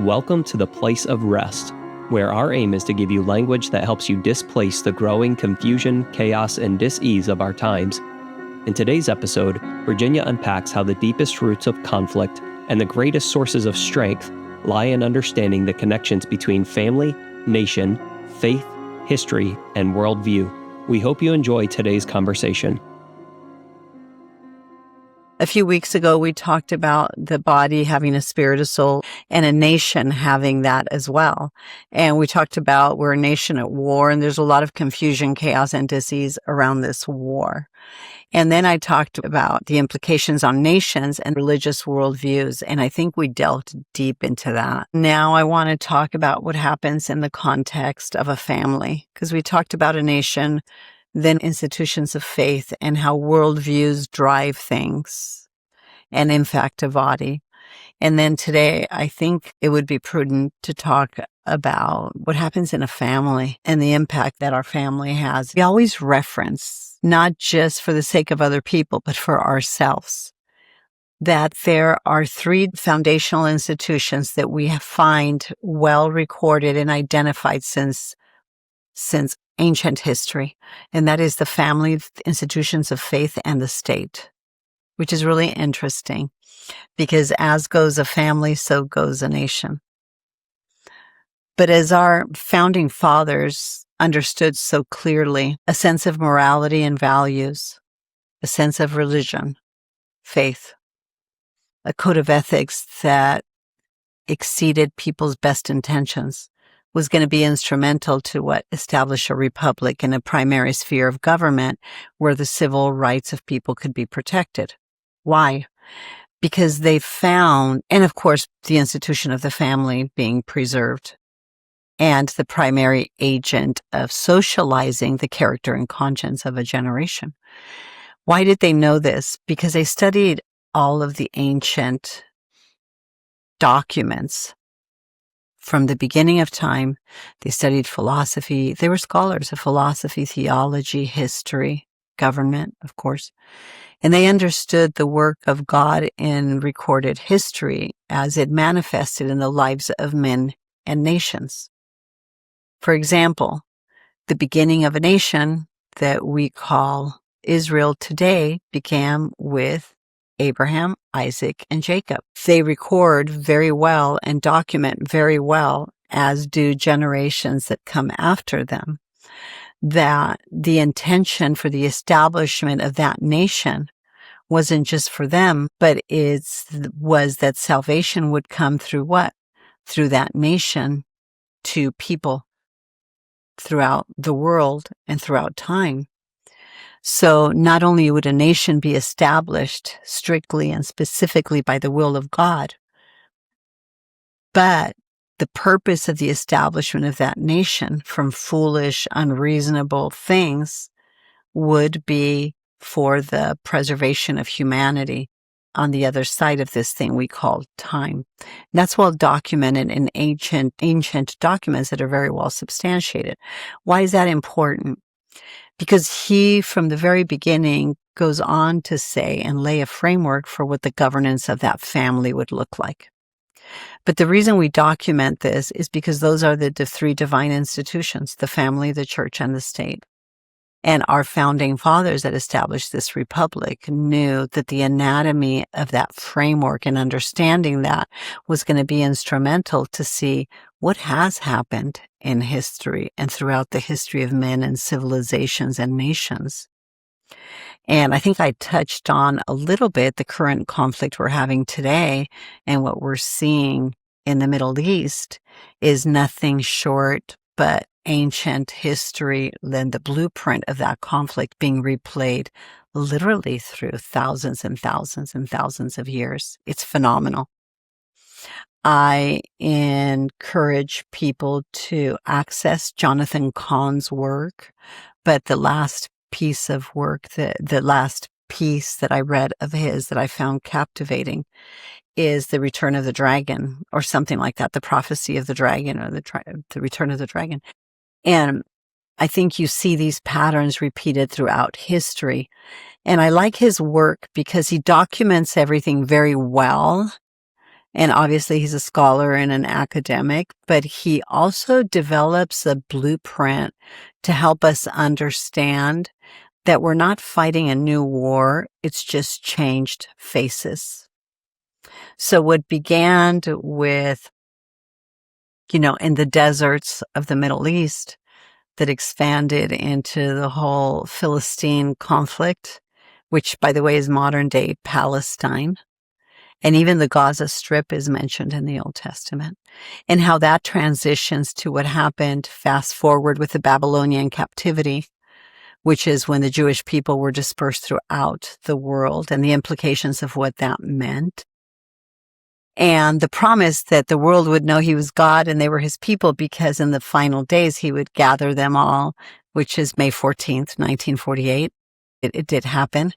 Welcome to the place of rest, where our aim is to give you language that helps you displace the growing confusion, chaos, and dis-ease of our times. In today's episode, Virginia unpacks how the deepest roots of conflict and the greatest sources of strength lie in understanding the connections between family, nation, faith, history, and worldview. We hope you enjoy today's conversation. A few weeks ago, we talked about the body having a spirit, a soul, and a nation having that as well. And we talked about we're a nation at war, and there's a lot of confusion, chaos, and disease around this war. And then I talked about the implications on nations and religious worldviews, and I think we delved deep into that. Now I want to talk about what happens in the context of a family, because we talked about a nation, then institutions of faith, and how worldviews drive things and in fact a body. And then today, I think it would be prudent to talk about what happens in a family and the impact that our family has. We always reference, not just for the sake of other people, but for ourselves, that there are three foundational institutions that we find well recorded and identified since ancient history, and that is the family, the institutions of faith, and the state, which is really interesting because as goes a family, so goes a nation. But as our founding fathers understood so clearly, a sense of morality and values, a sense of religion, faith, a code of ethics that exceeded people's best intentions was going to be instrumental to establish a republic and a primary sphere of government where the civil rights of people could be protected. Why? Because they found, and of course, the institution of the family being preserved and the primary agent of socializing the character and conscience of a generation. Why did they know this? Because they studied all of the ancient documents from the beginning of time. They studied philosophy. They were scholars of philosophy, theology, history, government, of course. And they understood the work of God in recorded history as it manifested in the lives of men and nations. For example, the beginning of a nation that we call Israel today began with Abraham, Isaac, and Jacob. They record very well and document very well, as do generations that come after them, that the intention for the establishment of that nation wasn't just for them, but was that salvation would come through what? Through that nation to people throughout the world and throughout time. So not only would a nation be established strictly and specifically by the will of God, but the purpose of the establishment of that nation from foolish, unreasonable things would be for the preservation of humanity on the other side of this thing we call time. And that's well documented in ancient documents that are very well substantiated. Why is that important? Because he, from the very beginning, goes on to say and lay a framework for what the governance of that family would look like. But the reason we document this is because those are the three divine institutions, the family, the church, and the state. And our founding fathers that established this republic knew that the anatomy of that framework and understanding that was going to be instrumental to see what has happened in history and throughout the history of men and civilizations and nations. And I think I touched on a little bit the current conflict we're having today, and what we're seeing in the Middle East is nothing short but ancient history, then the blueprint of that conflict being replayed literally through thousands and thousands and thousands of years. It's phenomenal. I encourage people to access Jonathan Cahn's work, but the last piece of work, the last piece that I read of his that I found captivating is The Return of the Dragon, or something like that, The Prophecy of the Dragon, or the Return of the Dragon. And I think you see these patterns repeated throughout history. And I like his work because he documents everything very well And obviously he's a scholar and an academic, but he also develops a blueprint to help us understand that we're not fighting a new war. It's just changed faces. So what began with, in the deserts of the Middle East that expanded into the whole Philistine conflict, which by the way is modern day Palestine. And even the Gaza Strip is mentioned in the Old Testament, and how that transitions to what happened fast forward with the Babylonian captivity, which is when the Jewish people were dispersed throughout the world, and the implications of what that meant. And the promise that the world would know he was God and they were his people, because in the final days he would gather them all, which is May 14th, 1948. It did happen.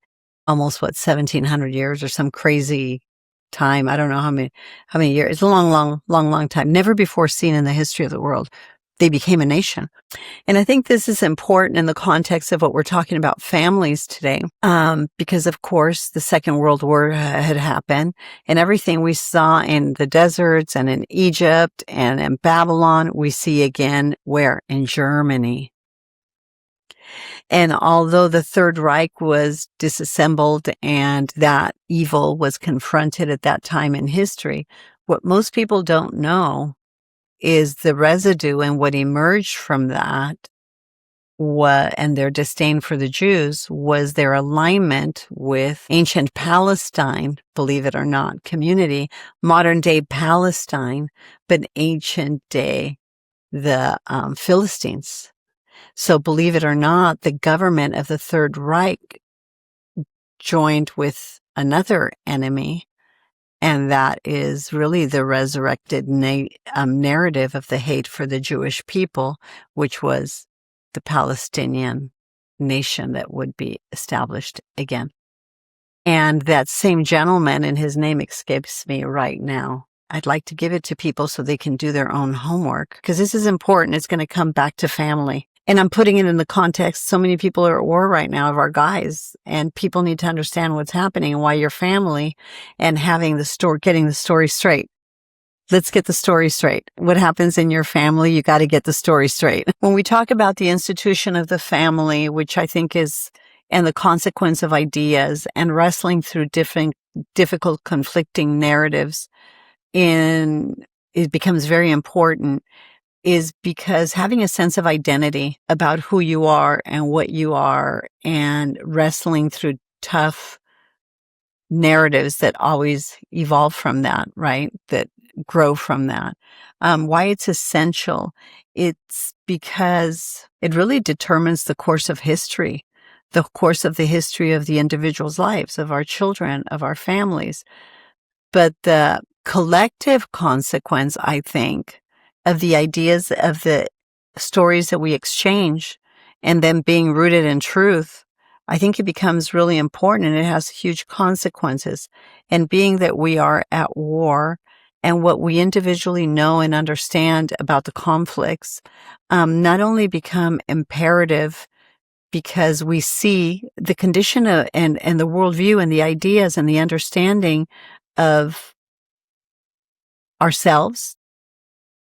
Almost 1700 years or some crazy time. I don't know how many years. It's a long time. Never before seen in the history of the world. They became a nation. And I think this is important in the context of what we're talking about families today. Because of course the Second World War had happened, and everything we saw in the deserts and in Egypt and in Babylon, we see again where? In Germany. And although the Third Reich was disassembled and that evil was confronted at that time in history, what most people don't know is the residue and what emerged from that, and their disdain for the Jews, was their alignment with ancient Palestine, believe it or not, community, modern day Palestine, but ancient day, the Philistines. So believe it or not, the government of the Third Reich joined with another enemy, and that is really the resurrected narrative of the hate for the Jewish people, which was the Palestinian nation that would be established again. And that same gentleman, and his name escapes me right now, I'd like to give it to people so they can do their own homework, because this is important. It's going to come back to family. And I'm putting it in the context, so many people are at war right now of our guys, and people need to understand what's happening and why your family, and getting the story straight. Let's get the story straight. What happens in your family, you got to get the story straight. When we talk about the institution of the family, which I think is, and the consequence of ideas and wrestling through difficult, conflicting narratives, it becomes very important, is because having a sense of identity about who you are and what you are, and wrestling through tough narratives that always evolve from that, right? That grow from that. Why it's essential. It's because it really determines the course of history, the course of the history of the individual's lives, of our children, of our families. But the collective consequence, I think, of the ideas, of the stories that we exchange, and them being rooted in truth, I think it becomes really important, and it has huge consequences. And being that we are at war, and what we individually know and understand about the conflicts, not only become imperative because we see the condition of, and the worldview and the ideas and the understanding of ourselves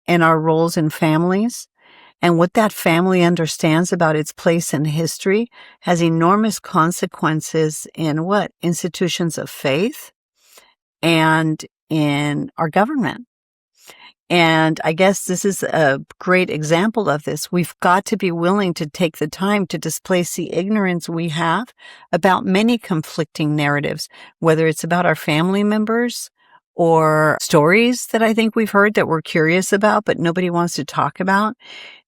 and our roles in families, and what that family understands about its place in history has enormous consequences in what? Institutions of faith and in our government. And I guess this is a great example of this. We've got to be willing to take the time to displace the ignorance we have about many conflicting narratives, whether it's about our family members or stories that I think we've heard that we're curious about, but nobody wants to talk about.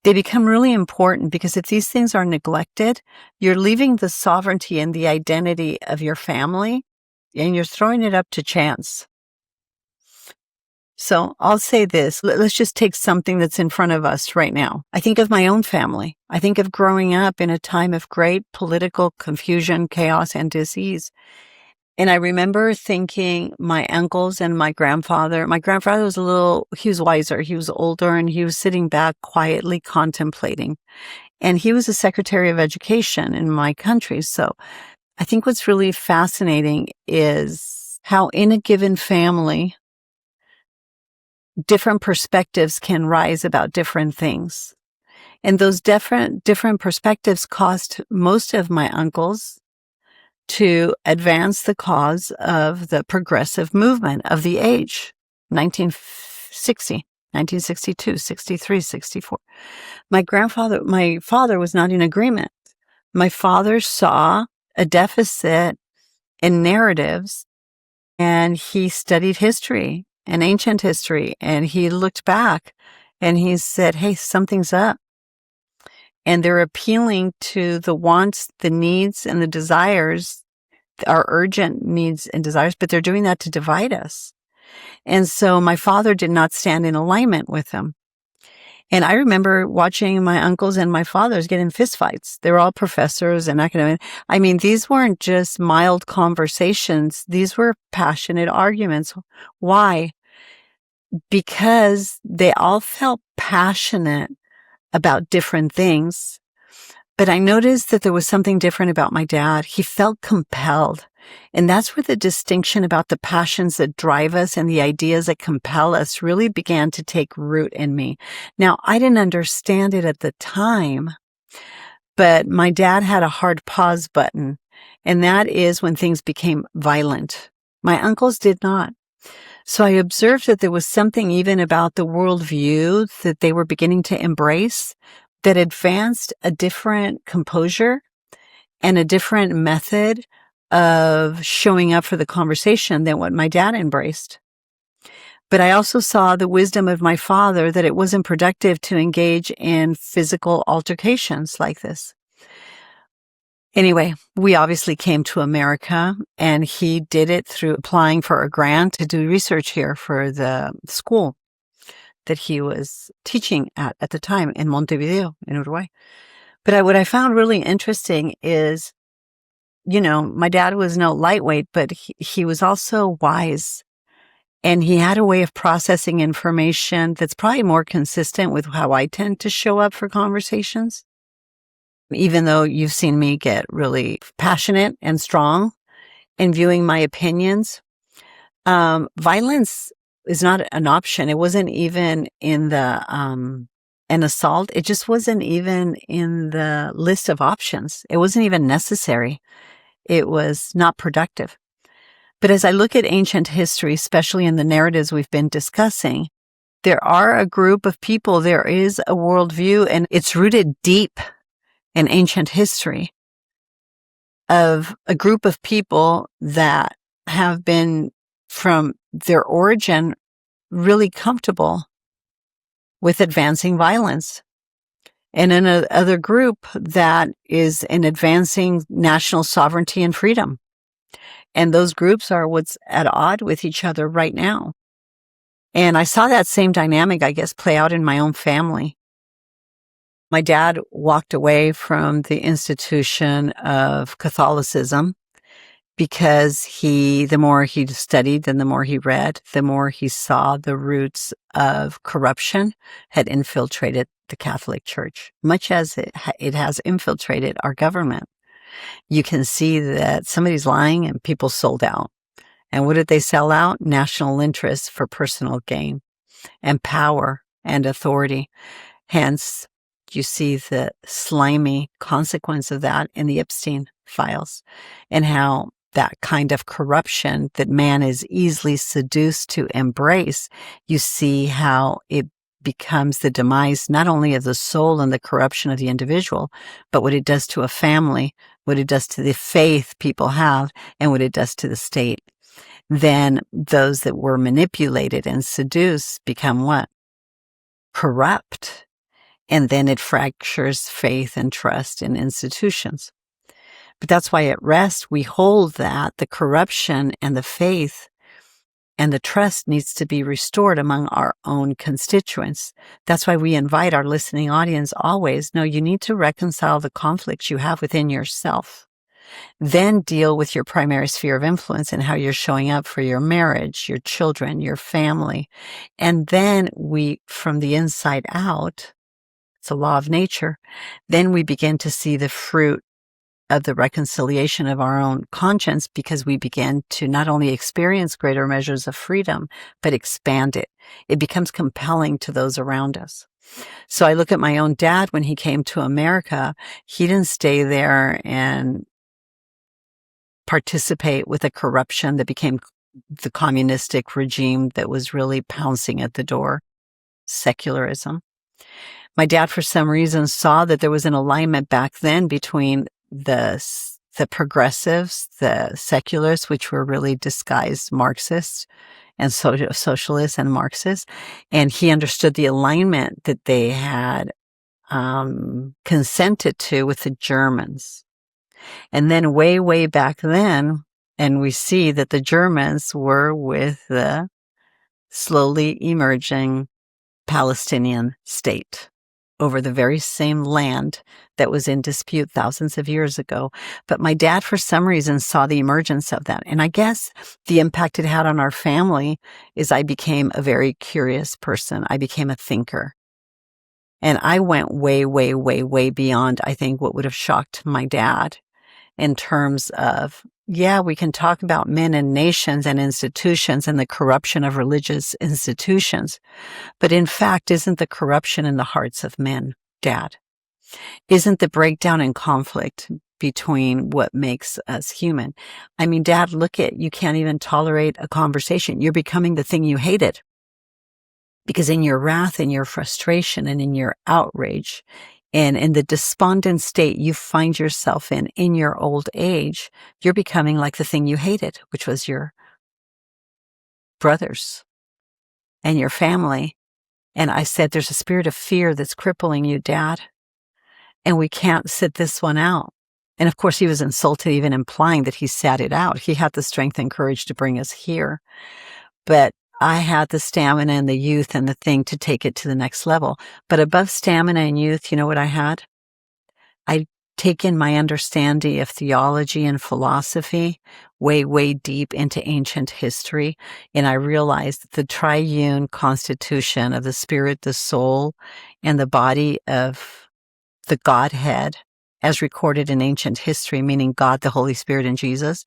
They become really important, because if these things are neglected, you're leaving the sovereignty and the identity of your family, and you're throwing it up to chance. So I'll say this. Let's just take something that's in front of us right now. I think of my own family. I think of growing up in a time of great political confusion, chaos, and disease. And I remember thinking my uncles and my grandfather was he was wiser, he was older, and he was sitting back quietly contemplating. And he was the Secretary of Education in my country. So I think what's really fascinating is how in a given family, different perspectives can rise about different things. And those different perspectives caused most of my uncles to advance the cause of the progressive movement of the age, 1960, 1962, 63, 64. My father was not in agreement. My father saw a deficit in narratives, and he studied history and ancient history, and he looked back and he said, hey, something's up. And they're appealing to the wants, the needs, and the desires, our urgent needs and desires, but they're doing that to divide us. And so my father did not stand in alignment with them. And I remember watching my uncles and my fathers get in fistfights. They were all professors and academic. I mean, these weren't just mild conversations. These were passionate arguments. Why? Because they all felt passionate about different things. But I noticed that there was something different about my dad. He felt compelled. And that's where the distinction about the passions that drive us and the ideas that compel us really began to take root in me. Now, I didn't understand it at the time, but my dad had a hard pause button, and that is when things became violent. My uncles did not. So I observed that there was something even about the worldview that they were beginning to embrace that advanced a different composure and a different method of showing up for the conversation than what my dad embraced. But I also saw the wisdom of my father that it wasn't productive to engage in physical altercations like this. Anyway, we obviously came to America, and he did it through applying for a grant to do research here for the school that he was teaching at the time in Montevideo, in Uruguay. But what I found really interesting is, you know, my dad was no lightweight, but he was also wise. And he had a way of processing information that's probably more consistent with how I tend to show up for conversations. Even though you've seen me get really passionate and strong in viewing my opinions, violence is not an option. It wasn't even in an assault. It just wasn't even in the list of options. It wasn't even necessary. It was not productive. But as I look at ancient history, especially in the narratives we've been discussing, there are a group of people, there is a worldview, and it's rooted deep in ancient history of a group of people that have been from their origin really comfortable with advancing violence. And in another group that is in advancing national sovereignty and freedom. And those groups are what's at odds with each other right now. And I saw that same dynamic, I guess, play out in my own family. My dad walked away from the institution of Catholicism because the more he studied and the more he read, the more he saw the roots of corruption had infiltrated the Catholic Church, much as it has infiltrated our government. You can see that somebody's lying and people sold out. And what did they sell out? National interests for personal gain and power and authority. Hence, you see the slimy consequence of that in the Epstein files, and how that kind of corruption that man is easily seduced to embrace, you see how it becomes the demise not only of the soul and the corruption of the individual, but what it does to a family, what it does to the faith people have, and what it does to the state. Then those that were manipulated and seduced become what? Corrupt. And then it fractures faith and trust in institutions. But that's why at R.E.S.T, we hold that the corruption and the faith and the trust needs to be restored among our own constituents. That's why we invite our listening audience always, no, you need to reconcile the conflicts you have within yourself. Then deal with your primary sphere of influence and how you're showing up for your marriage, your children, your family. And then from the inside out, it's a law of nature, then we begin to see the fruit of the reconciliation of our own conscience, because we begin to not only experience greater measures of freedom, but expand it. It becomes compelling to those around us. So I look at my own dad when he came to America. He didn't stay there and participate with a corruption that became the communistic regime that was really pouncing at the door, secularism. My dad, for some reason, saw that there was an alignment back then between the progressives, the secularists, which were really disguised Marxists and socialists and Marxists. And he understood the alignment that they had consented to with the Germans. And then way, way back then, and we see that the Germans were with the slowly emerging Palestinian state over the very same land that was in dispute thousands of years ago. But my dad, for some reason, saw the emergence of that. And I guess the impact it had on our family is I became a very curious person. I became a thinker. And I went way, way, way, way beyond, I think, what would have shocked my dad in terms of, yeah, we can talk about men and nations and institutions and the corruption of religious institutions. But in fact, isn't the corruption in the hearts of men, Dad? Isn't the breakdown and conflict between what makes us human? I mean, Dad, look at, you can't even tolerate a conversation. You're becoming the thing you hated. Because in your wrath and your frustration and in your outrage and in the despondent state you find yourself in your old age, you're becoming like the thing you hated, which was your brothers and your family. And I said, there's a spirit of fear that's crippling you, Dad. And we can't sit this one out. And of course, he was insulted, even implying that he sat it out. He had the strength and courage to bring us here. But I had the stamina and the youth and the thing to take it to the next level. But above stamina and youth, you know what I had? I'd taken my understanding of theology and philosophy way, way deep into ancient history. And I realized that the triune constitution of the spirit, the soul, and the body of the Godhead, as recorded in ancient history, meaning God, the Holy Spirit, and Jesus,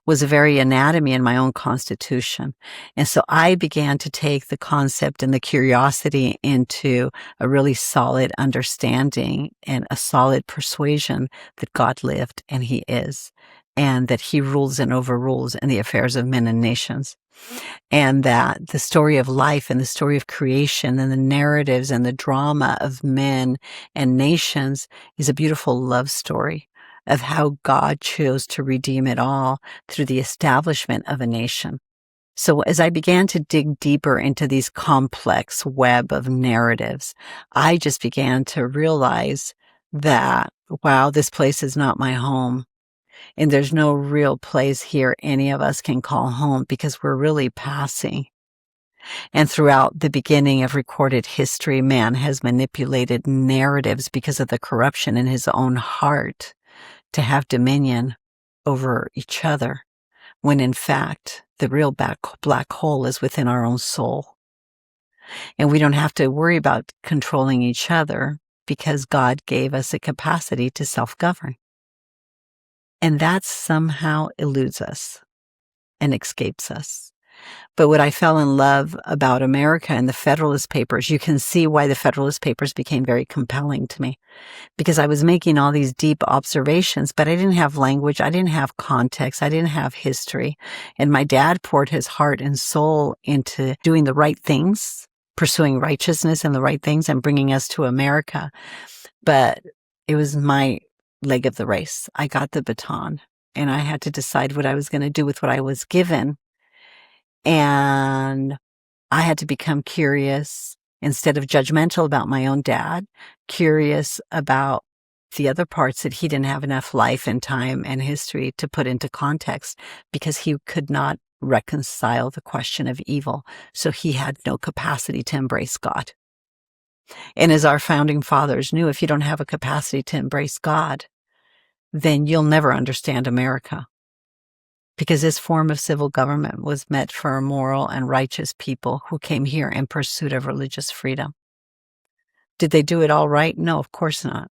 was a very anatomy in my own constitution. And so I began to take the concept and the curiosity into a really solid understanding and a solid persuasion that God lived and He is, and that He rules and overrules in the affairs of men and nations. And that the story of life and the story of creation and the narratives and the drama of men and nations is a beautiful love story of how God chose to redeem it all through the establishment of a nation. So as I began to dig deeper into these complex web of narratives, I just began to realize that, wow, this place is not my home. And there's no real place here any of us can call home, because we're really passing. And throughout the beginning of recorded history, man has manipulated narratives because of the corruption in his own heart to have dominion over each other, when in fact, the real black hole is within our own soul. And we don't have to worry about controlling each other, because God gave us a capacity to self-govern. And that somehow eludes us and escapes us. But what I fell in love about America and the Federalist Papers, you can see why the Federalist Papers became very compelling to me. Because I was making all these deep observations, but I didn't have language, I didn't have context, I didn't have history. And my dad poured his heart and soul into doing the right things, pursuing righteousness and the right things, and bringing us to America. But it was my leg of the race. I got the baton, and I had to decide what I was going to do with what I was given. And I had to become curious instead of judgmental about my own dad, curious about the other parts that he didn't have enough life and time and history to put into context, because he could not reconcile the question of evil. So he had no capacity to embrace God. And as our founding fathers knew, if you don't have a capacity to embrace God, then you'll never understand America. Because this form of civil government was meant for moral and righteous people who came here in pursuit of religious freedom. Did they do it all right? No, of course not.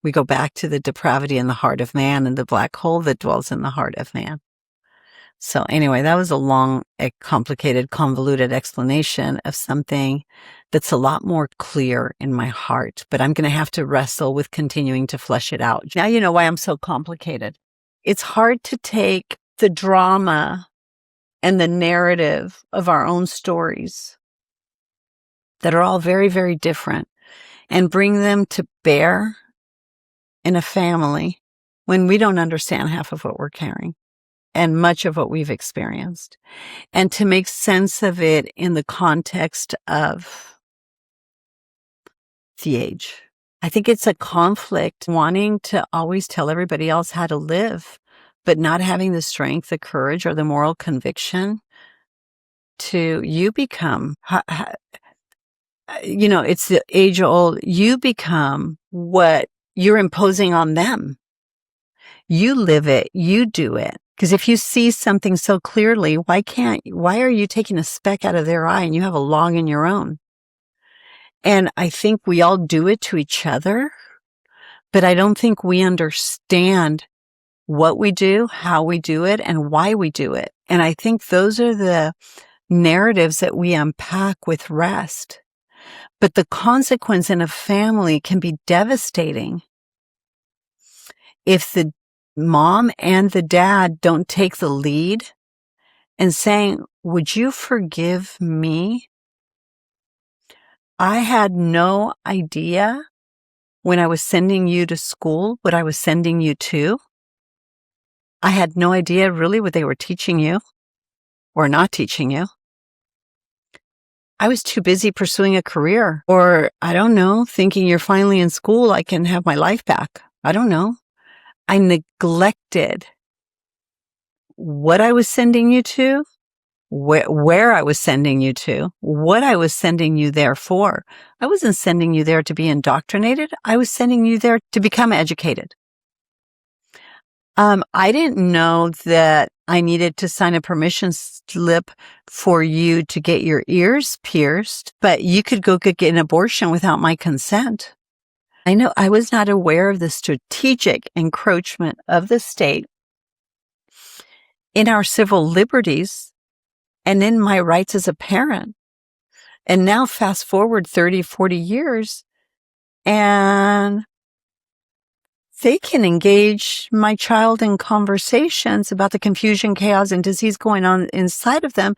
We go back to the depravity in the heart of man and the black hole that dwells in the heart of man. So anyway, that was a long, complicated, convoluted explanation of something that's a lot more clear in my heart, but I'm going to have to wrestle with continuing to flesh it out. Now you know why I'm so complicated. It's hard to take the drama and the narrative of our own stories that are all very, very different and bring them to bear in a family when we don't understand half of what we're carrying and much of what we've experienced, and to make sense of it in the context of the age. I think it's a conflict wanting to always tell everybody else how to live, but not having the strength, the courage, or the moral conviction to you become, it's the age old, you become what you're imposing on them. You live it, you do it. Because if you see something so clearly, why are you taking a speck out of their eye and you have a log in your own? And I think we all do it to each other, but I don't think we understand what we do, how we do it, and why we do it. And I think those are the narratives that we unpack with rest. But the consequence in a family can be devastating if the mom and the dad don't take the lead and saying, would you forgive me? I had no idea when I was sending you to school what I was sending you to. I had no idea really what they were teaching you or not teaching you. I was too busy pursuing a career, or I don't know, thinking you're finally in school, I can have my life back. I don't know. I neglected what I was sending you to, where I was sending you to, what I was sending you there for. I wasn't sending you there to be indoctrinated. I was sending you there to become educated. I didn't know that I needed to sign a permission slip for you to get your ears pierced, but you could go get an abortion without my consent. I know I was not aware of the strategic encroachment of the state in our civil liberties and in my rights as a parent. And now fast forward 30, 40 years, and they can engage my child in conversations about the confusion, chaos, and disease going on inside of them.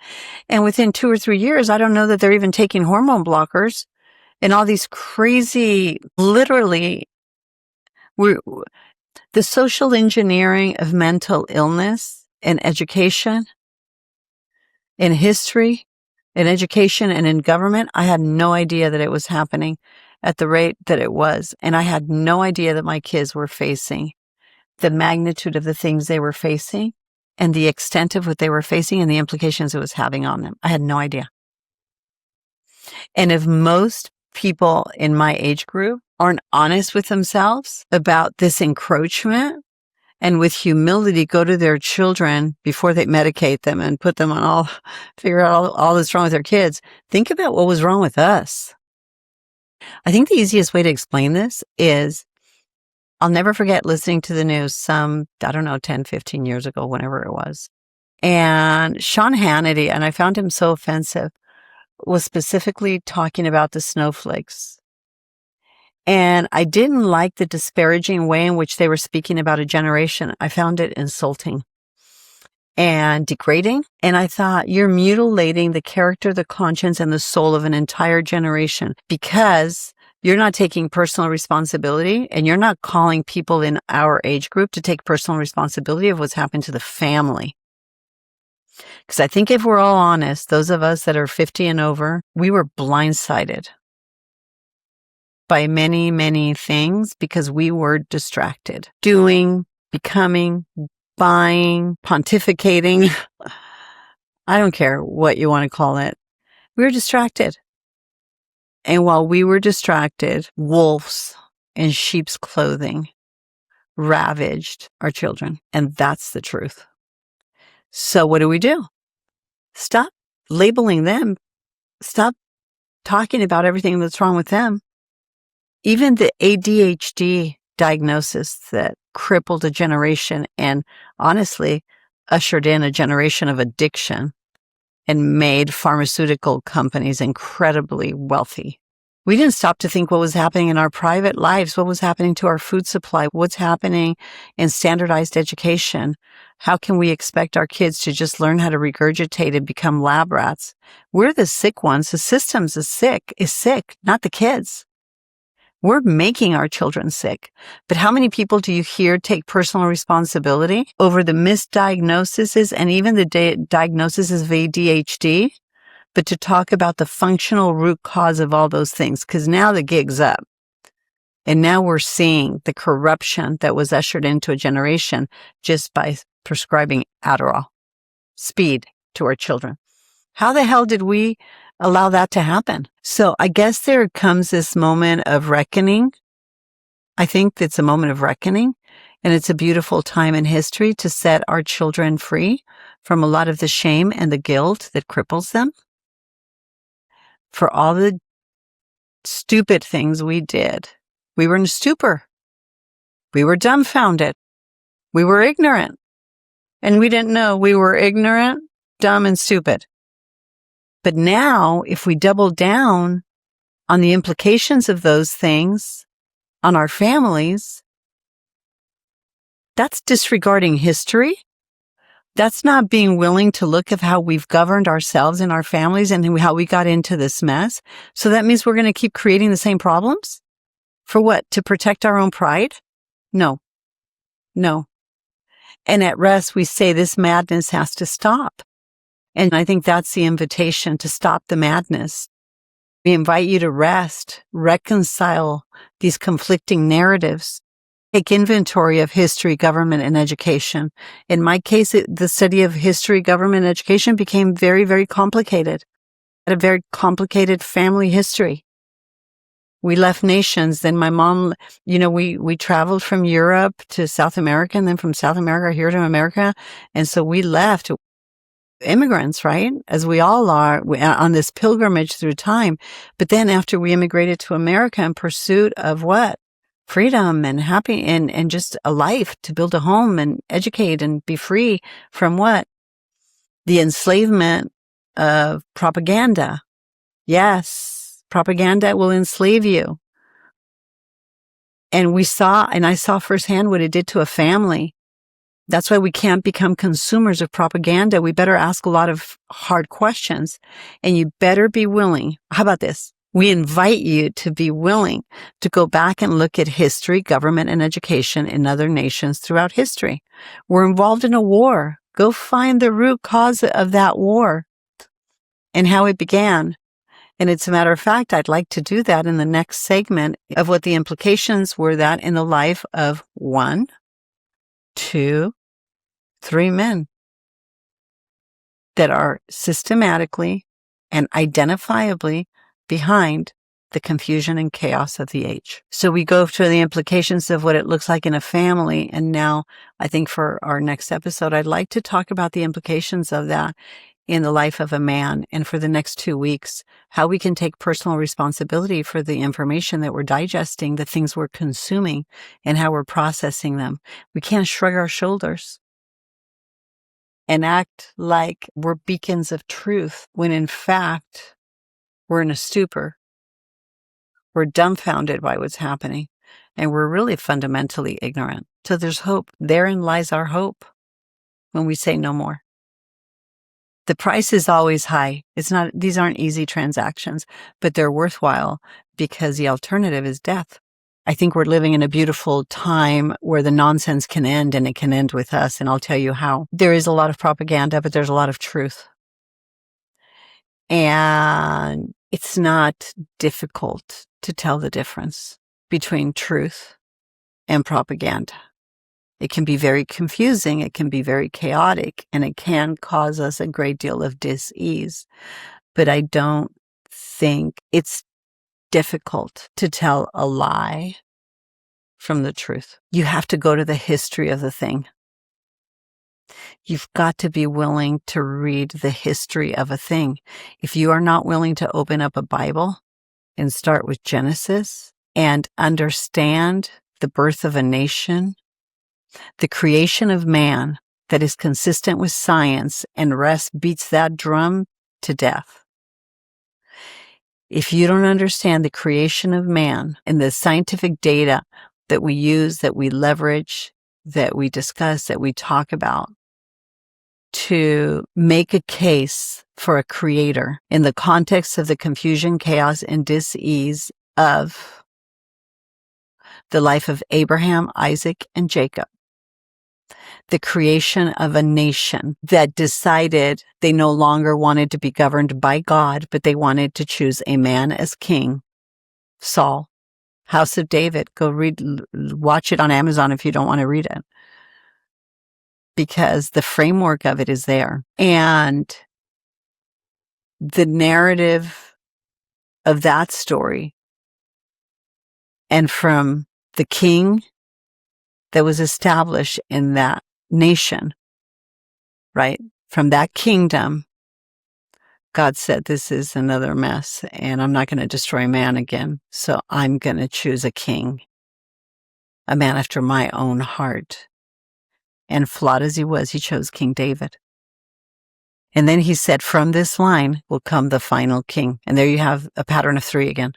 And within 2 or 3 years, I don't know that they're even taking hormone blockers and all these crazy, literally, the social engineering of mental illness and education, in history, in education, and in government. I had no idea that it was happening at the rate that it was. And I had no idea that my kids were facing the magnitude of the things they were facing and the extent of what they were facing and the implications it was having on them. I had no idea. And if most people in my age group aren't honest with themselves about this encroachment and with humility go to their children before they medicate them and put them on figure out all that's wrong with their kids, think about what was wrong with us. I think the easiest way to explain this is I'll never forget listening to the news 10, 15 years ago, whenever it was. And Sean Hannity, and I found him so offensive, was specifically talking about the snowflakes. And I didn't like the disparaging way in which they were speaking about a generation. I found it insulting and degrading. And I thought, you're mutilating the character, the conscience, and the soul of an entire generation because you're not taking personal responsibility and you're not calling people in our age group to take personal responsibility of what's happened to the family. Because I think if we're all honest, those of us that are 50 and over, we were blindsided by many, many things because we were distracted. Doing, becoming, buying, pontificating. I don't care what you want to call it. We were distracted. And while we were distracted, wolves in sheep's clothing ravaged our children. And that's the truth. So what do? Stop labeling them. Stop talking about everything that's wrong with them. Even the ADHD diagnosis that crippled a generation and honestly ushered in a generation of addiction and made pharmaceutical companies incredibly wealthy. We didn't stop to think what was happening in our private lives, what was happening to our food supply, what's happening in standardized education. How can we expect our kids to just learn how to regurgitate and become lab rats? We're the sick ones. The system is sick, not the kids. We're making our children sick. But how many people do you hear take personal responsibility over the misdiagnoses and even the diagnosis of ADHD? But to talk about the functional root cause of all those things, because now the gig's up. And now we're seeing the corruption that was ushered into a generation just by prescribing Adderall, speed to our children. How the hell did we allow that to happen? So I guess there comes this moment of reckoning. I think it's a moment of reckoning, and it's a beautiful time in history to set our children free from a lot of the shame and the guilt that cripples them. For all the stupid things we did. We were in a stupor. We were dumbfounded. We were ignorant. And we didn't know we were ignorant, dumb, and stupid. But now, if we double down on the implications of those things on our families, that's disregarding history. That's not being willing to look at how we've governed ourselves and our families and how we got into this mess. So that means we're going to keep creating the same problems? For what? To protect our own pride? No. And at R.E.S.T, we say this madness has to stop. And I think that's the invitation, to stop the madness. We invite you to rest, reconcile these conflicting narratives, take inventory of history, government, and education. In my case, the study of history, government, and education became very, very complicated. I had a very complicated family history. We left nations. Then my mom, we traveled from Europe to South America, and then from South America here to America. And so we left immigrants, right? As we all are, on this pilgrimage through time. But then after we immigrated to America in pursuit of what? Freedom and happy and just a life to build a home and educate and be free from what? The enslavement of propaganda. Yes, propaganda will enslave you. And I saw firsthand what it did to a family. That's why we can't become consumers of propaganda. We better ask a lot of hard questions, and you better be willing. How about this? We invite you to be willing to go back and look at history, government, and education in other nations throughout history. We're involved in a war. Go find the root cause of that war and how it began. And it's a matter of fact, I'd like to do that in the next segment of what the implications were that in the life of 1, 2, 3 men that are systematically and identifiably behind the confusion and chaos of the age. So we go through the implications of what it looks like in a family. And now I think for our next episode, I'd like to talk about the implications of that in the life of a man. And for the next 2 weeks, how we can take personal responsibility for the information that we're digesting, the things we're consuming, and how we're processing them. We can't shrug our shoulders and act like we're beacons of truth when in fact we're in a stupor. We're dumbfounded by what's happening, and we're really fundamentally ignorant. So there's hope. Therein lies our hope when we say no more. The price is always high. These aren't easy transactions, but they're worthwhile because the alternative is death. I think we're living in a beautiful time where the nonsense can end, and it can end with us. And I'll tell you how. There is a lot of propaganda, but there's a lot of truth. And it's not difficult to tell the difference between truth and propaganda. It can be very confusing, it can be very chaotic, and it can cause us a great deal of dis-ease. But I don't think it's difficult to tell a lie from the truth. You have to go to the history of the thing. You've got to be willing to read the history of a thing. If you are not willing to open up a Bible and start with Genesis and understand the birth of a nation, the creation of man that is consistent with science, and R.E.S.T beats that drum to death. If you don't understand the creation of man and the scientific data that we use, that we leverage, that we discuss, that we talk about to make a case for a creator in the context of the confusion, chaos, and dis-ease of the life of Abraham, Isaac, and Jacob, the creation of a nation that decided they no longer wanted to be governed by God, but they wanted to choose a man as king, Saul, House of David. Go watch it on Amazon if you don't want to read it, because the framework of it is there. And the narrative of that story, and from the king that was established in that nation, right? From that kingdom, God said, this is another mess, and I'm not going to destroy man again. So I'm going to choose a king, a man after my own heart. And flawed as he was, he chose King David. And then he said, from this line will come the final king. And there you have a pattern of 3 again.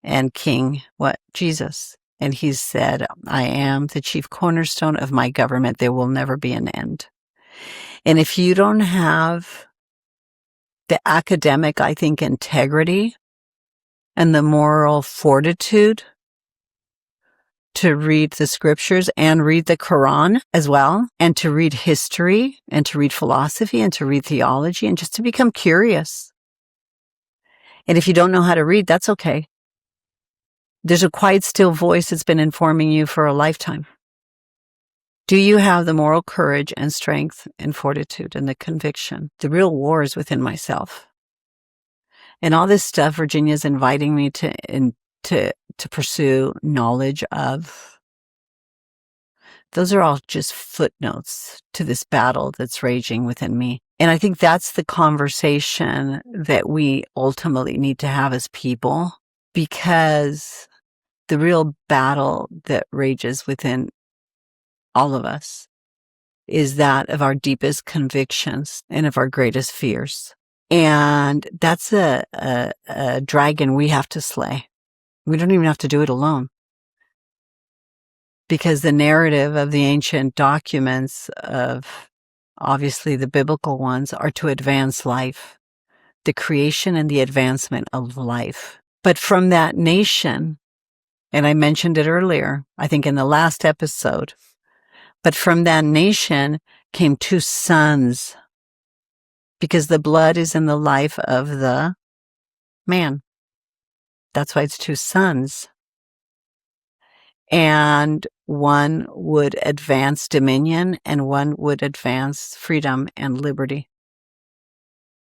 And king, what? Jesus. And he said, I am the chief cornerstone of my government. There will never be an end. And if you don't have the academic, I think, integrity and the moral fortitude to read the scriptures and read the Quran as well, and to read history and to read philosophy and to read theology and just to become curious. And if you don't know how to read, that's okay. There's a quiet, still voice that's been informing you for a lifetime. Do you have the moral courage and strength and fortitude and the conviction? The real war is within myself. And all this stuff Virginia's inviting me to pursue knowledge of, those are all just footnotes to this battle that's raging within me. And I think that's the conversation that we ultimately need to have as people, because the real battle that rages within all of us is that of our deepest convictions and of our greatest fears. And that's a dragon we have to slay. We don't even have to do it alone. Because the narrative of the ancient documents, of obviously the biblical ones, are to advance life, the creation and the advancement of life. But from that nation, and I mentioned it earlier, I think in the last episode, but from that nation came 2 sons, because the blood is in the life of the man. That's why it's 2 sons. And one would advance dominion and one would advance freedom and liberty.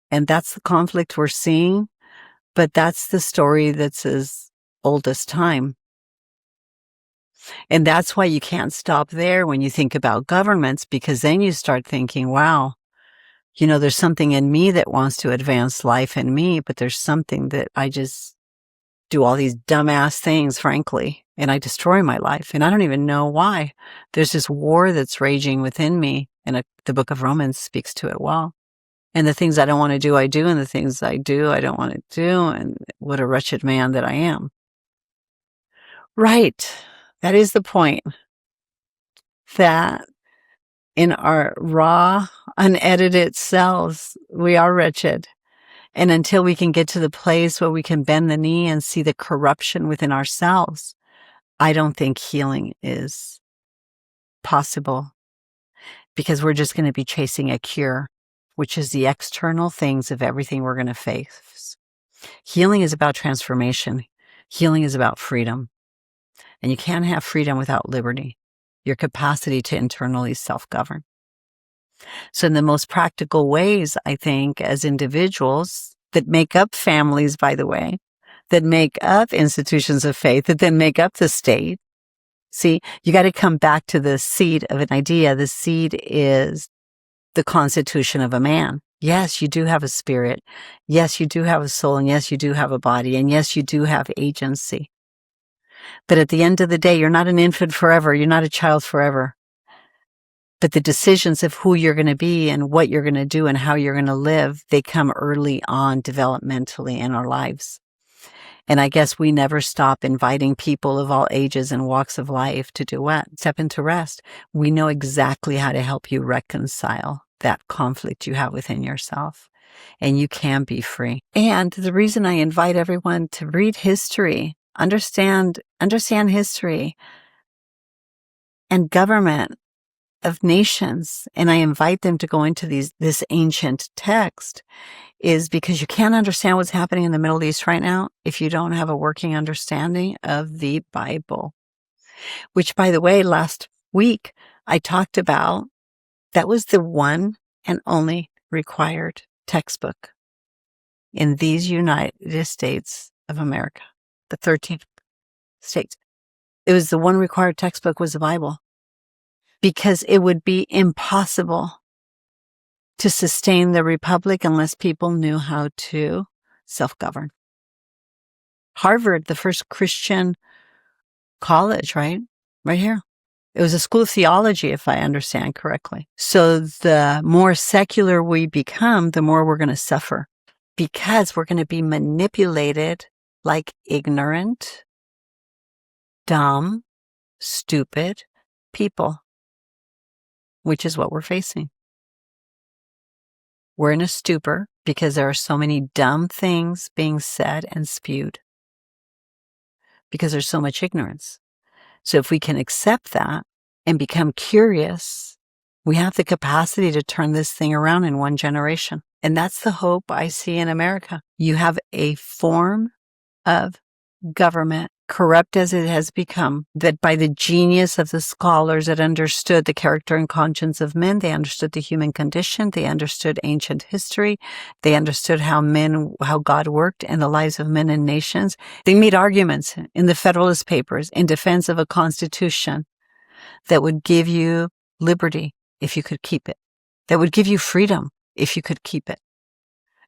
And that's the conflict we're seeing, but that's the story that's as old as time. And that's why you can't stop there when you think about governments, because then you start thinking, wow, you know, there's something in me that wants to advance life in me, but there's something that I just do all these dumbass things, frankly, and I destroy my life. And I don't even know why. There's this war that's raging within me, and the book of Romans speaks to it well. And the things I don't want to do, I do, and the things I do, I don't want to do, and what a wretched man that I am. Right. That is the point. That in our raw, unedited selves, we are wretched. And until we can get to the place where we can bend the knee and see the corruption within ourselves, I don't think healing is possible, because we're just going to be chasing a cure, which is the external things of everything we're going to face. Healing is about transformation. Healing is about freedom. And you can't have freedom without liberty, your capacity to internally self-govern. So in the most practical ways, I think, as individuals that make up families, by the way, that make up institutions of faith, that then make up the state. See, you got to come back to the seed of an idea. The seed is the constitution of a man. Yes, you do have a spirit. Yes, you do have a soul. And yes, you do have a body. And yes, you do have agency. But at the end of the day, you're not an infant forever. You're not a child forever. But the decisions of who you're going to be and what you're going to do and how you're going to live, they come early on developmentally in our lives. And I guess we never stop inviting people of all ages and walks of life to do what? Step into rest. We know exactly how to help you reconcile that conflict you have within yourself. And you can be free. And the reason I invite everyone to read history, understand history and government of nations, and I invite them to go into this ancient text, is because you can't understand what's happening in the Middle East right now if you don't have a working understanding of the Bible. Which, by the way, last week I talked about, that was the one and only required textbook in these United States of America, the 13 states. It was the one required textbook was the Bible, because it would be impossible to sustain the republic unless people knew how to self-govern. Harvard, the first Christian college, right here. It was a school of theology, if I understand correctly. So the more secular we become, the more we're going to suffer, because we're going to be manipulated like ignorant, dumb, stupid people, which is what we're facing. We're in a stupor because there are so many dumb things being said and spewed, because there's so much ignorance. So if we can accept that and become curious, we have the capacity to turn this thing around in one generation. And that's the hope I see in America. You have a form of government, corrupt as it has become, that by the genius of the scholars that understood the character and conscience of men, they understood the human condition, they understood ancient history, they understood how God worked in the lives of men and nations. They made arguments in the Federalist Papers in defense of a constitution that would give you liberty if you could keep it, that would give you freedom if you could keep it.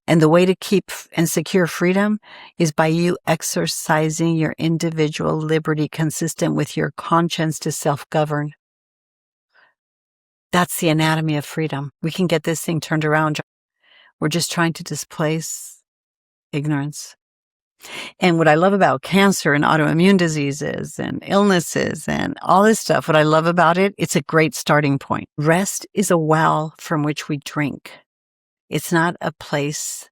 And the way to keep and secure freedom is by you exercising your individual liberty consistent with your conscience to self-govern. That's the anatomy of freedom. We can get this thing turned around. We're just trying to displace ignorance. And what I love about cancer and autoimmune diseases and illnesses and all this stuff, what I love about it, it's a great starting point. Rest is a well from which we drink. It's not a place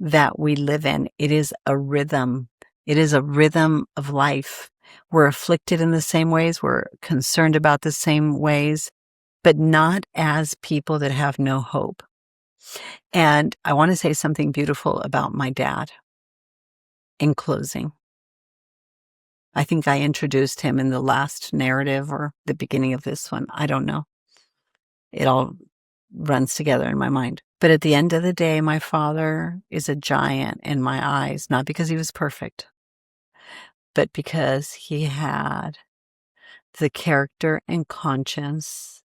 that we live in. It is a rhythm. It is a rhythm of life. We're afflicted in the same ways. We're concerned about the same ways, but not as people that have no hope. And I want to say something beautiful about my dad in closing. I think I introduced him in the last narrative or the beginning of this one. I don't know. It all runs together in my mind. But at the end of the day, my father is a giant in my eyes, not because he was perfect, but because he had the character and conscience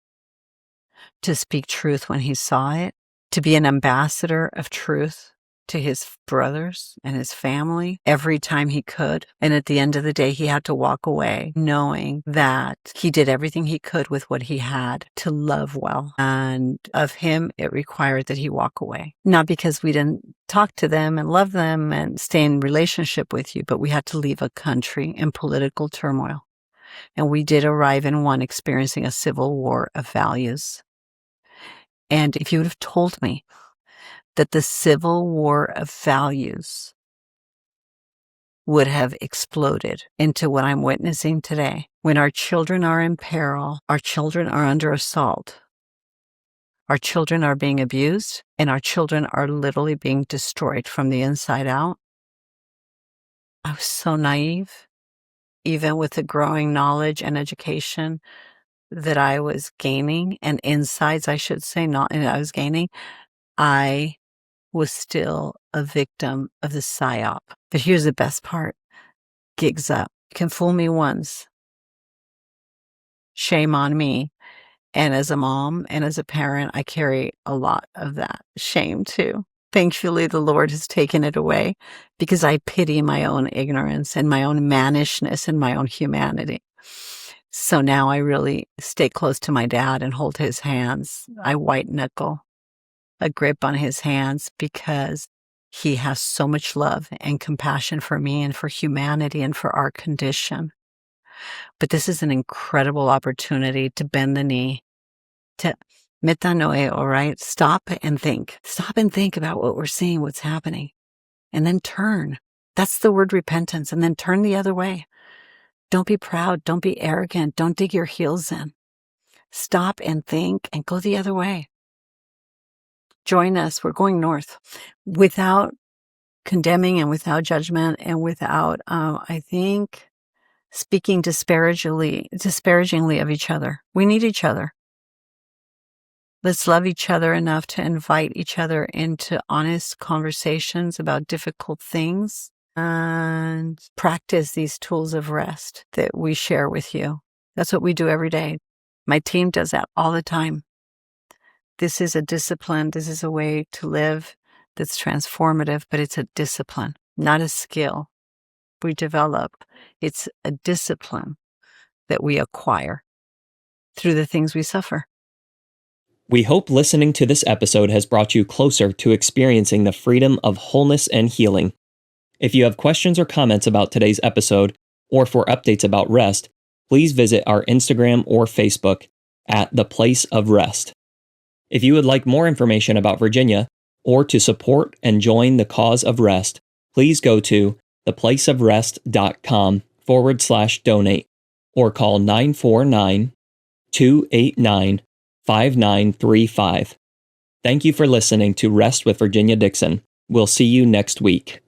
to speak truth when he saw it, to be an ambassador of truth to his brothers and his family every time he could. And at the end of the day, he had to walk away knowing that he did everything he could with what he had to love well. And of him, it required that he walk away. Not because we didn't talk to them and love them and stay in relationship with you, but we had to leave a country in political turmoil. And we did arrive in one experiencing a civil war of values. And if you would have told me that the civil war of values would have exploded into what I'm witnessing today, when our children are in peril, our children are under assault, our children are being abused, and our children are literally being destroyed from the inside out. I was so naive, even with the growing knowledge and education that I was gaining, and insights, I should say, I was gaining, I was still a victim of the psyop. But here's the best part. Gigs up. You can fool me once. Shame on me. And as a mom and as a parent, I carry a lot of that shame too. Thankfully, the Lord has taken it away because I pity my own ignorance and my own mannishness and my own humanity. So now I really stay close to my dad and hold his hands. I white knuckle a grip on his hands because he has so much love and compassion for me and for humanity and for our condition. But this is an incredible opportunity to bend the knee, to metanoia, all right? Stop and think. Stop and think about what we're seeing, what's happening, and then turn. That's the word repentance. And then turn the other way. Don't be proud. Don't be arrogant. Don't dig your heels in. Stop and think and go the other way. Join us. We're going north without condemning and without judgment and without, I think, speaking disparagingly of each other. We need each other. Let's love each other enough to invite each other into honest conversations about difficult things and practice these tools of rest that we share with you. That's what we do every day. My team does that all the time. This is a discipline. This is a way to live that's transformative, but it's a discipline, not a skill we develop. It's a discipline that we acquire through the things we suffer. We hope listening to this episode has brought you closer to experiencing the freedom of wholeness and healing. If you have questions or comments about today's episode, or for updates about rest, please visit our Instagram or Facebook at The Place of Rest. If you would like more information about Virginia, or to support and join the cause of rest, please go to theplaceofrest.com/donate or call 949-289-5935. Thank you for listening to Rest with Virginia Dixon. We'll see you next week.